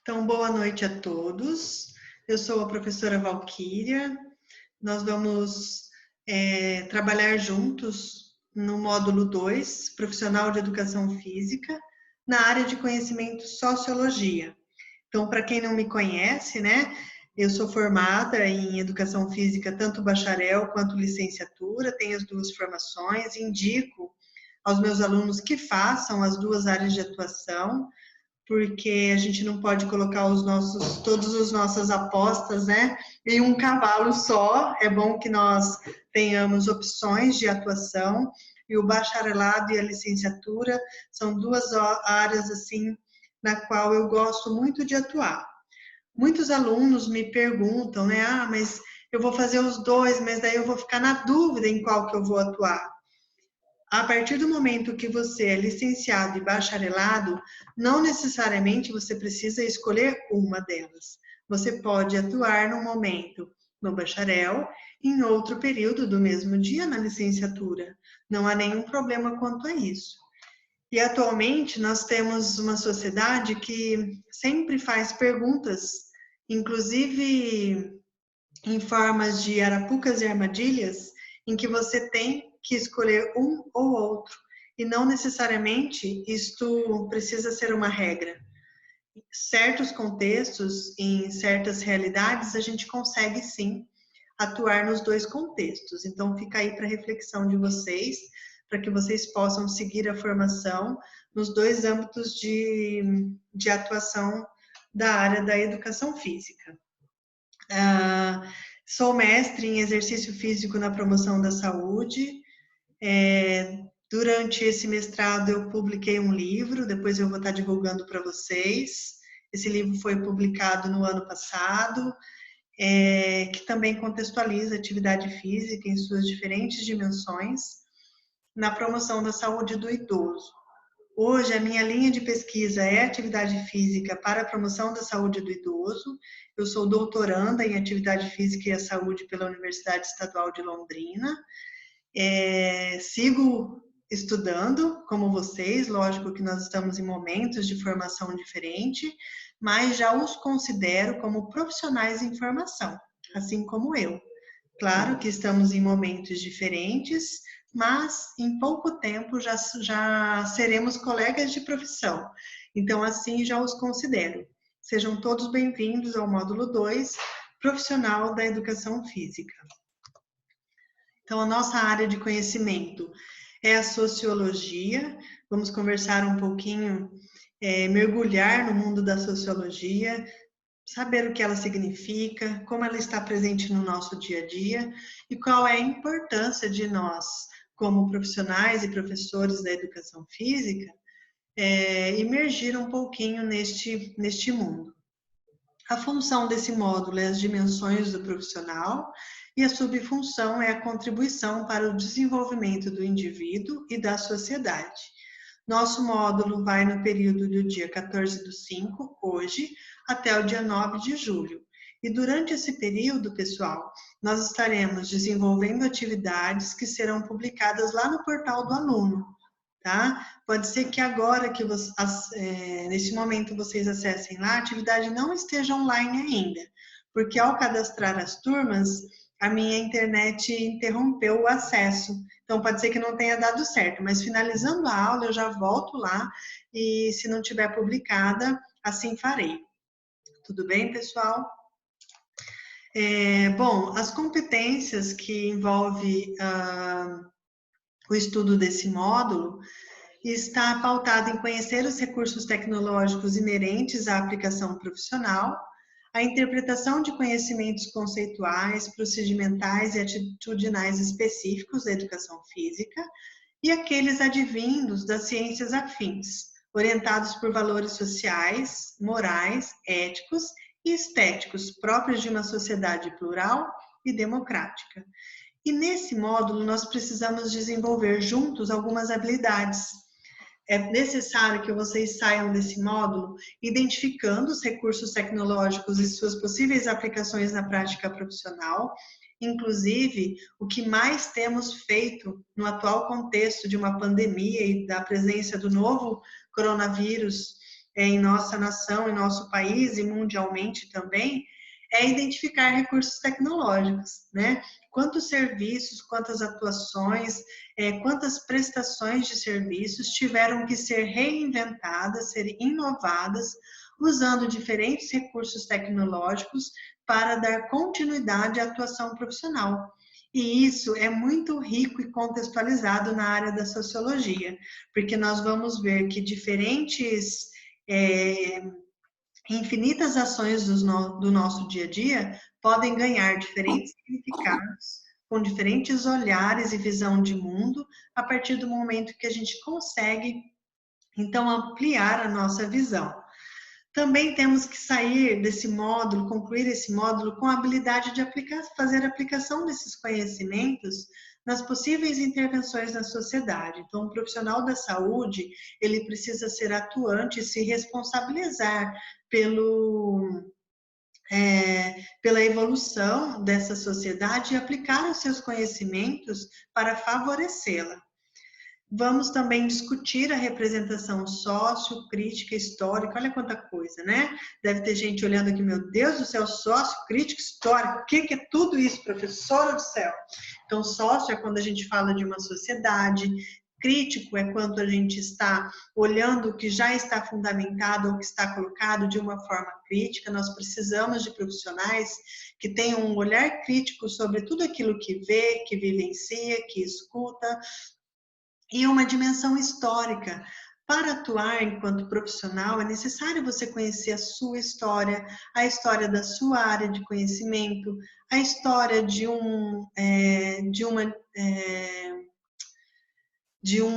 Então, boa noite a todos. Eu sou a professora Valquíria. Nós vamos trabalhar juntos no módulo 2, Profissional de Educação Física, na área de conhecimento Sociologia. Então, para quem não me conhece, né, eu sou formada em Educação Física, tanto bacharel quanto licenciatura, tenho as duas formações, indico aos meus alunos que façam as duas áreas de atuação, porque a gente não pode colocar todas as nossas apostas, né, em um cavalo só. É bom que nós tenhamos opções de atuação, e o bacharelado e a licenciatura são duas áreas assim na qual eu gosto muito de atuar. Muitos alunos me perguntam, né, mas eu vou fazer os dois, mas daí eu vou ficar na dúvida em qual que eu vou atuar. A partir do momento que você é licenciado e bacharelado, não necessariamente você precisa escolher uma delas. Você pode atuar no momento no bacharel, em outro período do mesmo dia na licenciatura. Não há nenhum problema quanto a isso. E atualmente nós temos uma sociedade que sempre faz perguntas, inclusive em formas de arapucas e armadilhas, em que você tem que escolher um ou outro, e não necessariamente isto precisa ser uma regra. Em certos contextos, em certas realidades, a gente consegue sim atuar nos dois contextos. Então fica aí para reflexão de vocês, para que vocês possam seguir a formação nos dois âmbitos de atuação da área da educação física. Sou mestre em exercício físico na promoção da saúde. Durante esse mestrado eu publiquei um livro, depois eu vou estar divulgando para vocês. Esse livro foi publicado no ano passado, que também contextualiza a atividade física em suas diferentes dimensões na promoção da saúde do idoso. Hoje, a minha linha de pesquisa é atividade física para a promoção da saúde do idoso. Eu sou doutoranda em atividade física e a saúde pela Universidade Estadual de Londrina. Sigo estudando, como vocês, lógico que nós estamos em momentos de formação diferente, mas já os considero como profissionais em formação, assim como eu. Claro que estamos em momentos diferentes, mas em pouco tempo já seremos colegas de profissão. Então, assim, já os considero. Sejam todos bem-vindos ao módulo 2, Profissional da Educação Física. Então, a nossa área de conhecimento é a sociologia. Vamos conversar um pouquinho, mergulhar no mundo da sociologia, saber o que ela significa, como ela está presente no nosso dia a dia e qual é a importância de nós, como profissionais e professores da educação física, emergir um pouquinho neste mundo. A função desse módulo é as dimensões do profissional e a subfunção é a contribuição para o desenvolvimento do indivíduo e da sociedade. Nosso módulo vai no período do dia 14/5, hoje, até o dia 9 de julho. E durante esse período, pessoal, nós estaremos desenvolvendo atividades que serão publicadas lá no portal do aluno, tá? Pode ser que agora, nesse momento, vocês acessem lá, a atividade não esteja online ainda, porque ao cadastrar as turmas, a minha internet interrompeu o acesso. Então, pode ser que não tenha dado certo, mas finalizando a aula, eu já volto lá e, se não tiver publicada, assim farei. Tudo bem, pessoal? Bom, as competências que envolve o estudo desse módulo está pautada em conhecer os recursos tecnológicos inerentes à aplicação profissional, a interpretação de conhecimentos conceituais, procedimentais e atitudinais específicos da educação física e aqueles advindos das ciências afins, orientados por valores sociais, morais, éticos e estéticos próprios de uma sociedade plural e democrática. E nesse módulo nós precisamos desenvolver juntos algumas habilidades. É necessário que vocês saiam desse módulo identificando os recursos tecnológicos e suas possíveis aplicações na prática profissional, inclusive o que mais temos feito no atual contexto de uma pandemia e da presença do novo coronavírus em nossa nação, em nosso país e mundialmente também, é identificar recursos tecnológicos, né? Quantos serviços, quantas atuações, quantas prestações de serviços tiveram que ser reinventadas, ser inovadas, usando diferentes recursos tecnológicos para dar continuidade à atuação profissional. E isso é muito rico e contextualizado na área da sociologia, porque nós vamos ver que diferentes, infinitas ações do nosso dia a dia podem ganhar diferentes significados, com diferentes olhares e visão de mundo, a partir do momento que a gente consegue, então, ampliar a nossa visão. Também temos que sair desse módulo, concluir esse módulo com a habilidade de fazer aplicação desses conhecimentos nas possíveis intervenções na sociedade. Então, o profissional da saúde, ele precisa ser atuante e se responsabilizar pela evolução dessa sociedade e aplicar os seus conhecimentos para favorecê-la. Vamos também discutir a representação sociocrítica, histórica, olha quanta coisa, né? Deve ter gente olhando aqui, meu Deus do céu, sociocrítica, histórica, o que é tudo isso, professora do céu? Então, sócio é quando a gente fala de uma sociedade, crítico é quando a gente está olhando o que já está fundamentado ou que está colocado de uma forma crítica. Nós precisamos de profissionais que tenham um olhar crítico sobre tudo aquilo que vê, que vivencia, que escuta, e uma dimensão histórica. Para atuar enquanto profissional, é necessário você conhecer a sua história, a história da sua área de conhecimento, a história de um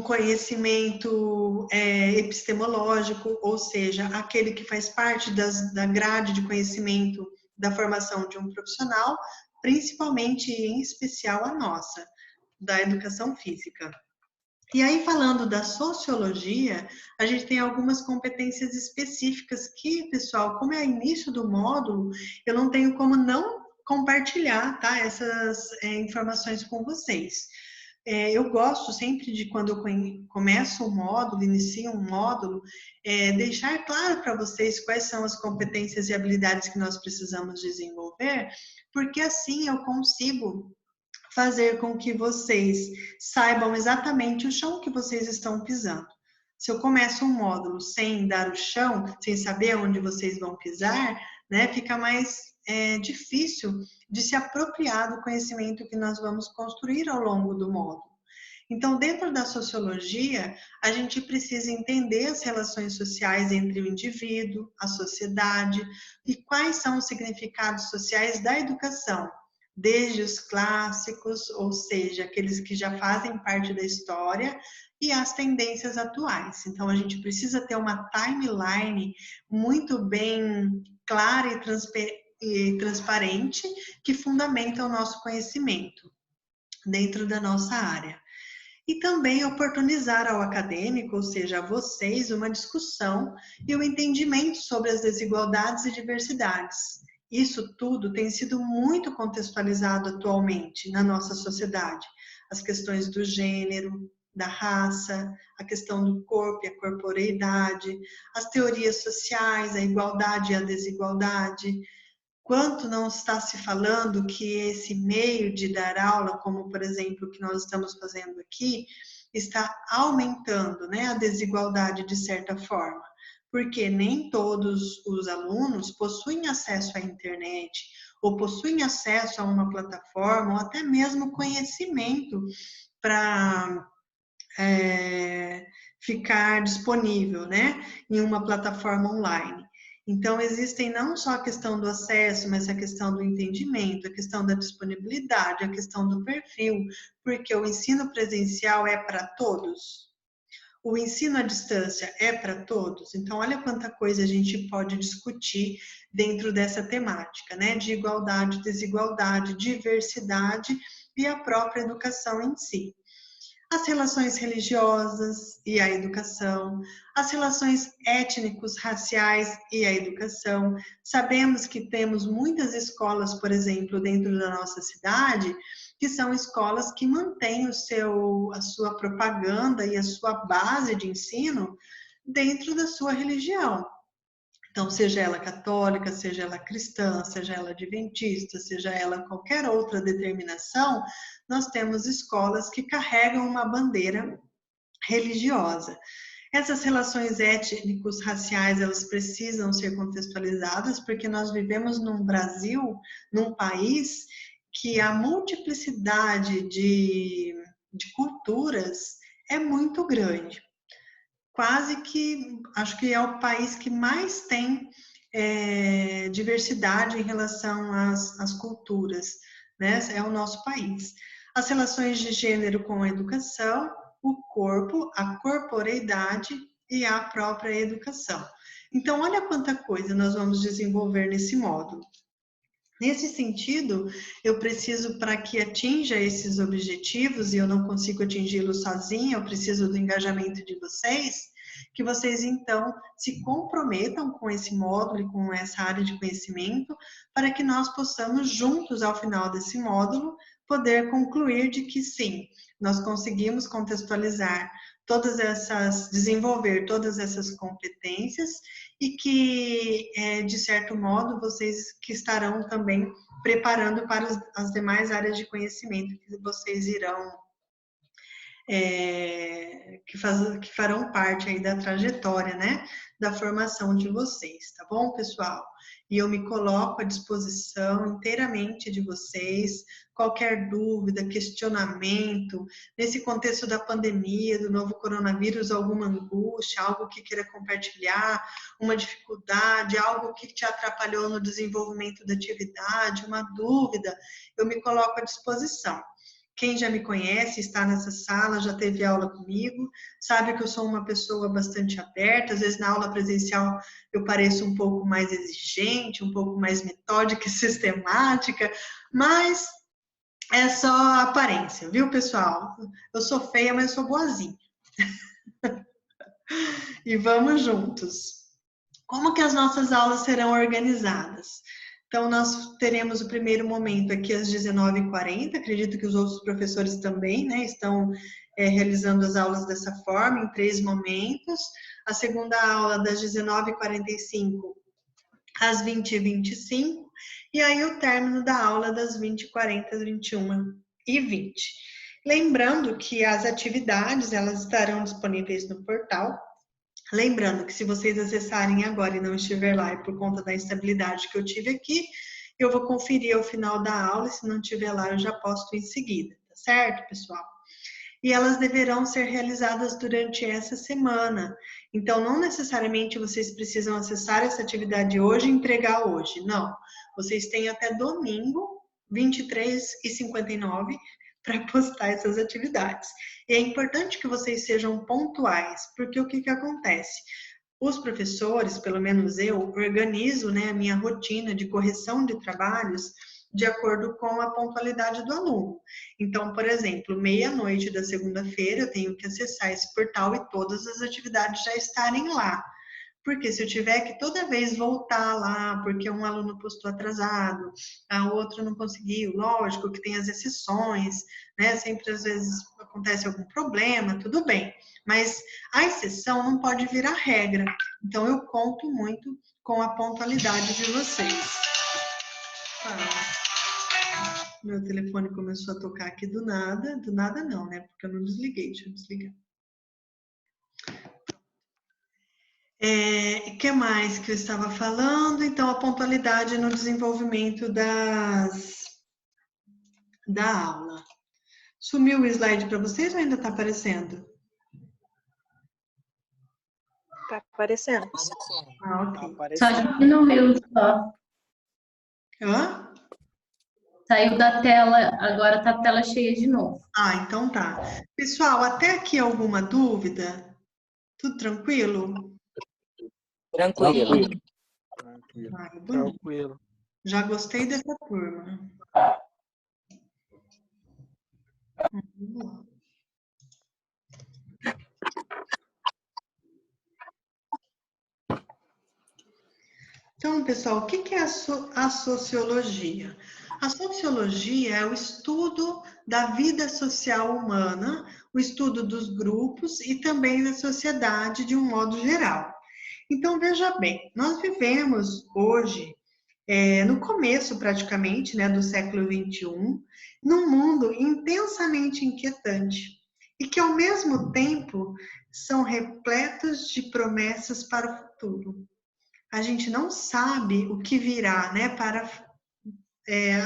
conhecimento epistemológico, ou seja, aquele que faz parte da grade de conhecimento da formação de um profissional, principalmente e em especial a nossa, da educação física. E aí, falando da sociologia, a gente tem algumas competências específicas que, pessoal, como é início do módulo, eu não tenho como não compartilhar, tá, essas informações com vocês. Eu gosto sempre de, quando eu começo um módulo, inicio um módulo, deixar claro para vocês quais são as competências e habilidades que nós precisamos desenvolver, porque assim eu consigo fazer com que vocês saibam exatamente o chão que vocês estão pisando. Se eu começo um módulo sem dar o chão, sem saber onde vocês vão pisar, né, fica mais difícil de se apropriar do conhecimento que nós vamos construir ao longo do módulo. Então, dentro da sociologia, a gente precisa entender as relações sociais entre o indivíduo, a sociedade e quais são os significados sociais da educação, desde os clássicos, ou seja, aqueles que já fazem parte da história, e as tendências atuais. Então, a gente precisa ter uma timeline muito bem clara e transparente que fundamenta o nosso conhecimento dentro da nossa área. E também oportunizar ao acadêmico, ou seja, a vocês, uma discussão e um entendimento sobre as desigualdades e diversidades. Isso tudo tem sido muito contextualizado atualmente na nossa sociedade. As questões do gênero, da raça, a questão do corpo e a corporeidade, as teorias sociais, a igualdade e a desigualdade. Quanto não está se falando que esse meio de dar aula, como por exemplo o que nós estamos fazendo aqui, está aumentando, né, a desigualdade de certa forma, porque nem todos os alunos possuem acesso à internet, ou possuem acesso a uma plataforma, ou até mesmo conhecimento para ficar disponível, né, em uma plataforma online. Então, existem não só a questão do acesso, mas a questão do entendimento, a questão da disponibilidade, a questão do perfil, porque o ensino presencial é para todos. O ensino à distância é para todos. Então, olha quanta coisa a gente pode discutir dentro dessa temática, né? De igualdade, desigualdade, diversidade e a própria educação em si. As relações religiosas e a educação, as relações étnicos, raciais e a educação. Sabemos que temos muitas escolas, por exemplo, dentro da nossa cidade, que são escolas que mantêm a sua propaganda e a sua base de ensino dentro da sua religião. Então, seja ela católica, seja ela cristã, seja ela adventista, seja ela qualquer outra denominação, nós temos escolas que carregam uma bandeira religiosa. Essas relações étnicos, raciais, elas precisam ser contextualizadas, porque nós vivemos num Brasil, num país que a multiplicidade de culturas é muito grande. Quase que, acho que é o país que mais tem diversidade em relação às culturas, né? É o nosso país. As relações de gênero com a educação, o corpo, a corporeidade e a própria educação. Então, olha quanta coisa nós vamos desenvolver nesse módulo. Nesse sentido, eu preciso, para que atinja esses objetivos, e eu não consigo atingi-los sozinha, eu preciso do engajamento de vocês, que vocês, então, se comprometam com esse módulo e com essa área de conhecimento, para que nós possamos, juntos, ao final desse módulo, poder concluir de que, sim, nós conseguimos contextualizar desenvolver todas essas competências e que, de certo modo, vocês que estarão também preparando para as demais áreas de conhecimento que vocês irão, que farão parte aí da trajetória, né, da formação de vocês, tá bom, pessoal? E eu me coloco à disposição inteiramente de vocês, qualquer dúvida, questionamento, nesse contexto da pandemia, do novo coronavírus, alguma angústia, algo que queira compartilhar, uma dificuldade, algo que te atrapalhou no desenvolvimento da atividade, uma dúvida, eu me coloco à disposição. Quem já me conhece, está nessa sala, já teve aula comigo, sabe que eu sou uma pessoa bastante aberta, às vezes na aula presencial eu pareço um pouco mais exigente, um pouco mais metódica e sistemática, mas é só aparência, viu, pessoal? Eu sou feia, mas eu sou boazinha. E vamos juntos. Como que as nossas aulas serão organizadas? Então, nós teremos o primeiro momento aqui às 19h40, acredito que os outros professores também, né, estão realizando as aulas dessa forma, em 3 momentos. A segunda aula das 19h45 às 20h25, e aí o término da aula das 20h40 às 21h20. Lembrando que as atividades, elas estarão disponíveis no portal. Lembrando que se vocês acessarem agora e não estiver lá, e por conta da instabilidade que eu tive aqui, eu vou conferir ao final da aula, e se não estiver lá, eu já posto em seguida, tá certo, pessoal? E elas deverão ser realizadas durante essa semana. Então, não necessariamente vocês precisam acessar essa atividade hoje e entregar hoje, não. Vocês têm até domingo, 23h59, para postar essas atividades. E é importante que vocês sejam pontuais, porque o que acontece? Os professores, pelo menos eu, organizo, né, a minha rotina de correção de trabalhos de acordo com a pontualidade do aluno. Então, por exemplo, meia-noite da segunda-feira eu tenho que acessar esse portal e todas as atividades já estarem lá. Porque se eu tiver que toda vez voltar lá, porque um aluno postou atrasado, o outro não conseguiu, lógico que tem as exceções, né? Sempre às vezes acontece algum problema, tudo bem. Mas a exceção não pode virar regra. Então eu conto muito com a pontualidade de vocês. Meu telefone começou a tocar aqui do nada não, né? Porque eu não desliguei, deixa eu desligar. O que mais que eu estava falando? Então, a pontualidade no desenvolvimento da aula. Sumiu o slide para vocês ou ainda está aparecendo? Está aparecendo. Ok. Só diminuiu, só. Hã? Saiu da tela, agora está a tela cheia de novo. Então tá. Pessoal, até aqui alguma dúvida? Tudo tranquilo? Tranquilo. Tranquilo. Já gostei dessa turma. Então, pessoal, o que é a sociologia? A sociologia é o estudo da vida social humana, o estudo dos grupos e também da sociedade de um modo geral. Então, veja bem, nós vivemos hoje, no começo praticamente, né, do século XXI, num mundo intensamente inquietante e que, ao mesmo tempo, são repletos de promessas para o futuro. A gente não sabe o que virá, né, para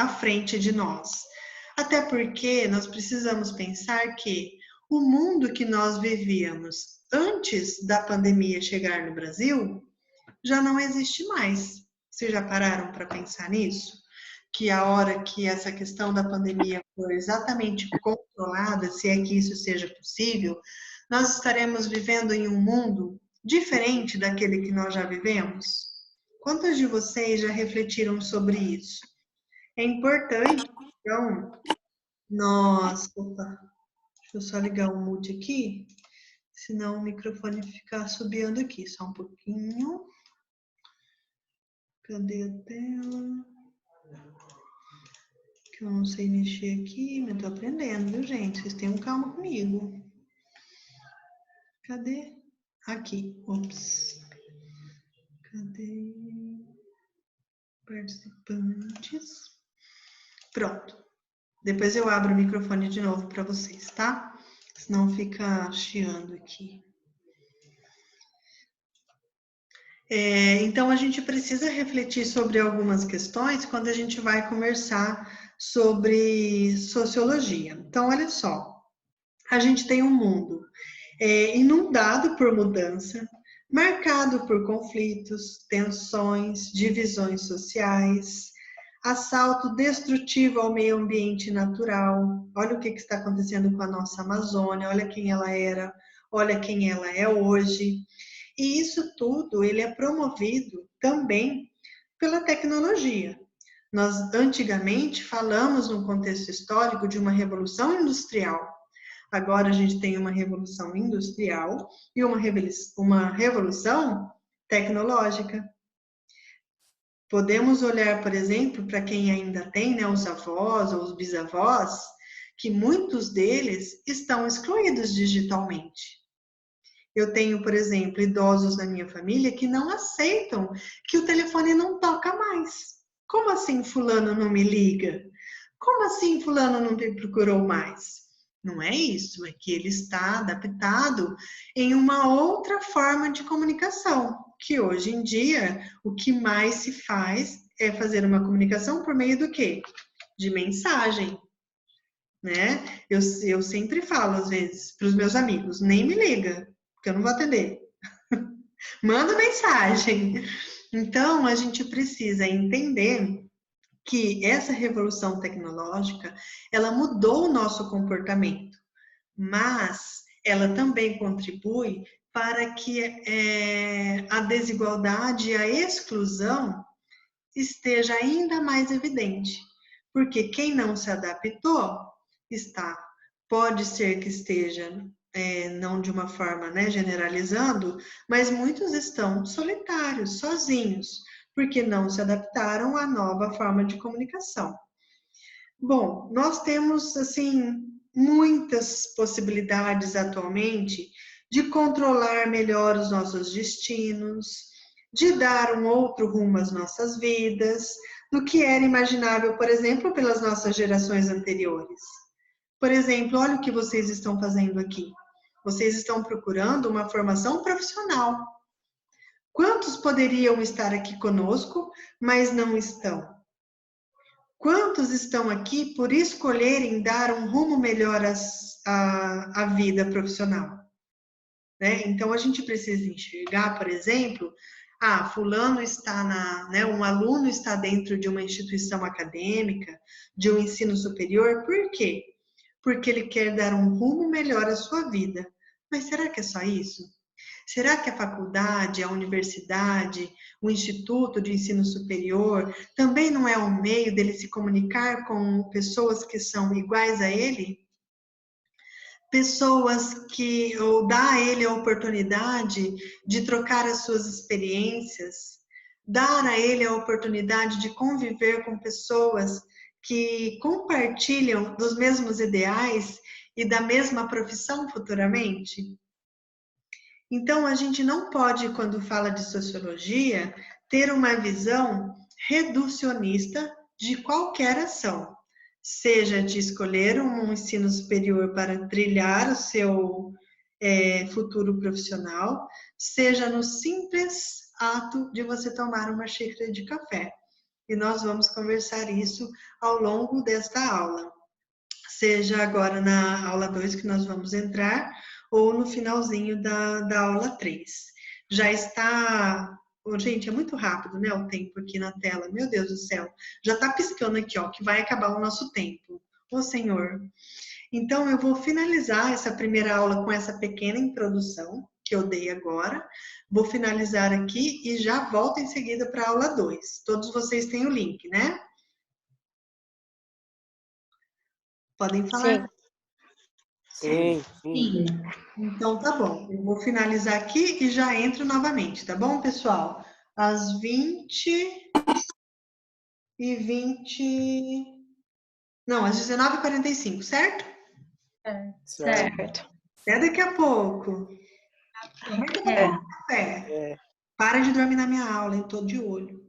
à frente de nós. Até porque nós precisamos pensar que o mundo que nós vivíamos antes da pandemia chegar no Brasil já não existe mais. Vocês já pararam para pensar nisso? Que a hora que essa questão da pandemia for exatamente controlada, se é que isso seja possível, nós estaremos vivendo em um mundo diferente daquele que nós já vivemos? Quantos de vocês já refletiram sobre isso? É importante, então, Opa, deixa eu só ligar o mute aqui, senão o microfone fica assobiando aqui, só um pouquinho. Cadê a tela? Que eu não sei mexer aqui, mas tô aprendendo, viu, gente? Vocês tenham calma comigo. Cadê? Aqui, ops. Cadê? Participantes. Pronto. Depois eu abro o microfone de novo para vocês, tá? Senão fica chiando aqui. Então, a gente precisa refletir sobre algumas questões quando a gente vai conversar sobre sociologia. Então, olha só. A gente tem um mundo inundado por mudança, marcado por conflitos, tensões, divisões sociais, assalto destrutivo ao meio ambiente natural. Olha o que está acontecendo com a nossa Amazônia, olha quem ela era, olha quem ela é hoje. E isso tudo ele é promovido também pela tecnologia. Nós antigamente falamos no contexto histórico de uma revolução industrial. Agora a gente tem uma revolução industrial e uma revolução tecnológica. Podemos olhar, por exemplo, para quem ainda tem, né, os avós ou os bisavós, que muitos deles estão excluídos digitalmente. Eu tenho, por exemplo, idosos na minha família que não aceitam que o telefone não toca mais. Como assim fulano não me liga? Como assim fulano não me procurou mais? Não é isso, é que ele está adaptado em uma outra forma de comunicação, que hoje em dia o que mais se faz é fazer uma comunicação por meio do quê? De mensagem, né? Eu sempre falo, às vezes, para os meus amigos, nem me liga, porque eu não vou atender. Manda mensagem. Então, a gente precisa entender que essa revolução tecnológica, ela mudou o nosso comportamento, mas ela também contribui para que a desigualdade e a exclusão esteja ainda mais evidente, porque quem não se adaptou pode ser que esteja, não de uma forma, né, generalizando, mas muitos estão solitários, sozinhos, porque não se adaptaram à nova forma de comunicação. Bom, nós temos, assim, muitas possibilidades atualmente de controlar melhor os nossos destinos, de dar um outro rumo às nossas vidas, do que era imaginável, por exemplo, pelas nossas gerações anteriores. Por exemplo, olha o que vocês estão fazendo aqui. Vocês estão procurando uma formação profissional. Quantos poderiam estar aqui conosco, mas não estão? Quantos estão aqui por escolherem dar um rumo melhor à vida profissional? Né? Então, a gente precisa enxergar, por exemplo, fulano está um aluno está dentro de uma instituição acadêmica, de um ensino superior, por quê? Porque ele quer dar um rumo melhor à sua vida. Mas será que é só isso? Será que a faculdade, a universidade, o instituto de ensino superior também não é um meio dele se comunicar com pessoas que são iguais a ele? Pessoas ou dá a ele a oportunidade de trocar as suas experiências, dar a ele a oportunidade de conviver com pessoas que compartilham dos mesmos ideais e da mesma profissão futuramente? Então, a gente não pode, quando fala de sociologia, ter uma visão reducionista de qualquer ação, seja de escolher um ensino superior para trilhar o seu futuro profissional, seja no simples ato de você tomar uma xícara de café. E nós vamos conversar isso ao longo desta aula, seja agora na aula 2 que nós vamos entrar, ou no finalzinho da aula 3. Já está... Oh, gente, é muito rápido, né, o tempo aqui na tela. Meu Deus do céu. Já está piscando aqui, ó, que vai acabar o nosso tempo. Ô, Senhor. Então, eu vou finalizar essa primeira aula com essa pequena introdução que eu dei agora. Vou finalizar aqui e já volto em seguida para a aula 2. Todos vocês têm o link, né? Podem falar? Sim. Sim. Então, tá bom. Eu vou finalizar aqui e já entro novamente, tá bom, pessoal? Às 20h20... Não, às 19h45, certo? Certo. Até daqui a pouco. Aproveita para É. tomar um café. Para de dormir na minha aula, hein? Tô de olho.